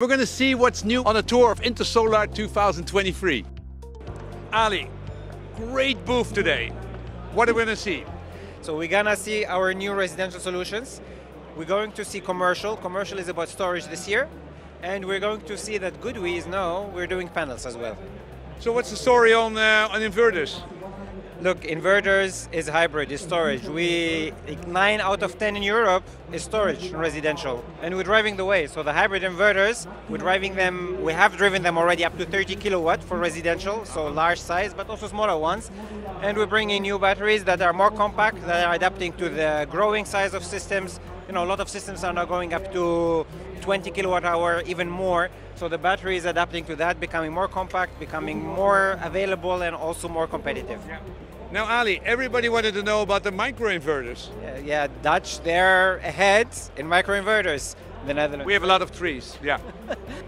We're going to see what's new on a tour of Intersolar 2023. Ali, great booth today. What are we going to see? So we're going to see our new residential solutions. We're going to see commercial. Commercial is about storage this year. And we're going to see that GoodWe is now, we're doing panels as well. So what's the story on inverters? Look, inverters is hybrid, is storage. 9 out of 10 in Europe is storage in residential. And we're driving the way. So the hybrid inverters, we have driven them already up to 30 kilowatt for residential, so large size, but also smaller ones. And we're bringing new batteries that are more compact, that are adapting to the growing size of systems. You know, a lot of systems are now going up to 20 kilowatt hour, even more. So the battery is adapting to that, becoming more compact, becoming more available, and also more competitive. Yeah. Now, Ali, everybody wanted to know about the microinverters. Yeah, Dutch, they're ahead in microinverters. The Netherlands. We have a lot of trees, yeah.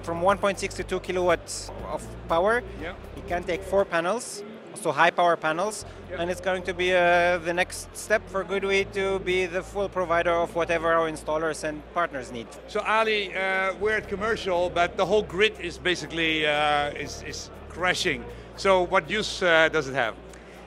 From 1.6 to 2 kilowatts of power, yeah. You can take 4 panels, so high power panels, yeah. And it's going to be the next step for GoodWe to be the full provider of whatever our installers and partners need. So Ali, we're at commercial, but the whole grid is basically is crashing. So what use does it have?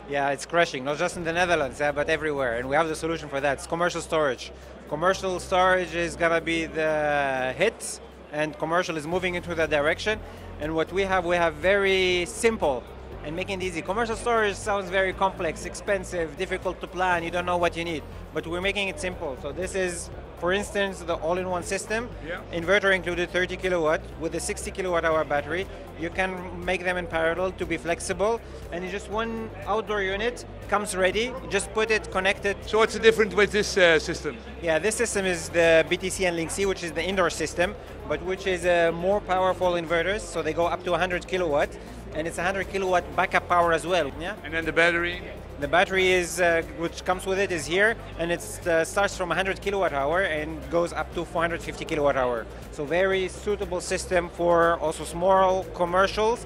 Yeah, it's crashing, not just in the Netherlands, but everywhere. And we have the solution for that. It's commercial storage. Commercial storage is going to be the hit, and commercial is moving into that direction. And what we have very simple and making it easy. Commercial storage sounds very complex, expensive, difficult to plan. You don't know what you need. But we're making it simple. So this is, for instance, the all-in-one system. Yeah. Inverter included 30 kilowatt with a 60 kilowatt hour battery. You can make them in parallel to be flexible. And it's just one outdoor unit, comes ready. You just put it connected. So what's the difference with this system? Yeah, this system is the BTC and Link-C, which is the indoor system, but which is more powerful inverters. So they go up to 100 kilowatt. And it's 100 kilowatt backup power as well. Yeah. And then the battery? The battery is, which comes with it, is here, and it starts from 100 kilowatt hour and goes up to 450 kilowatt hour. So very suitable system for also small commercials,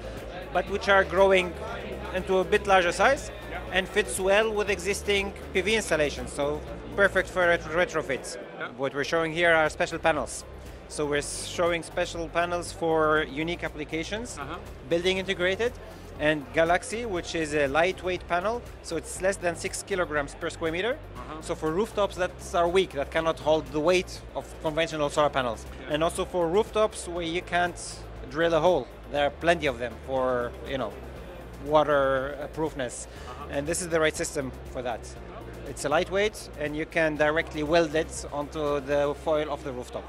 but which are growing into a bit larger size, yeah. And fits well with existing PV installations. So perfect for retrofits. Yeah. What we're showing here are special panels. So we're showing special panels for unique applications, building integrated, and Galaxy, which is a lightweight panel, so it's less than 6 kilograms per square meter. So for rooftops that are weak, that cannot hold the weight of conventional solar panels. Yeah. And also for rooftops where you can't drill a hole. There are plenty of them for, water proofness. And this is the right system for that. It's a lightweight, and you can directly weld it onto the foil of the rooftop.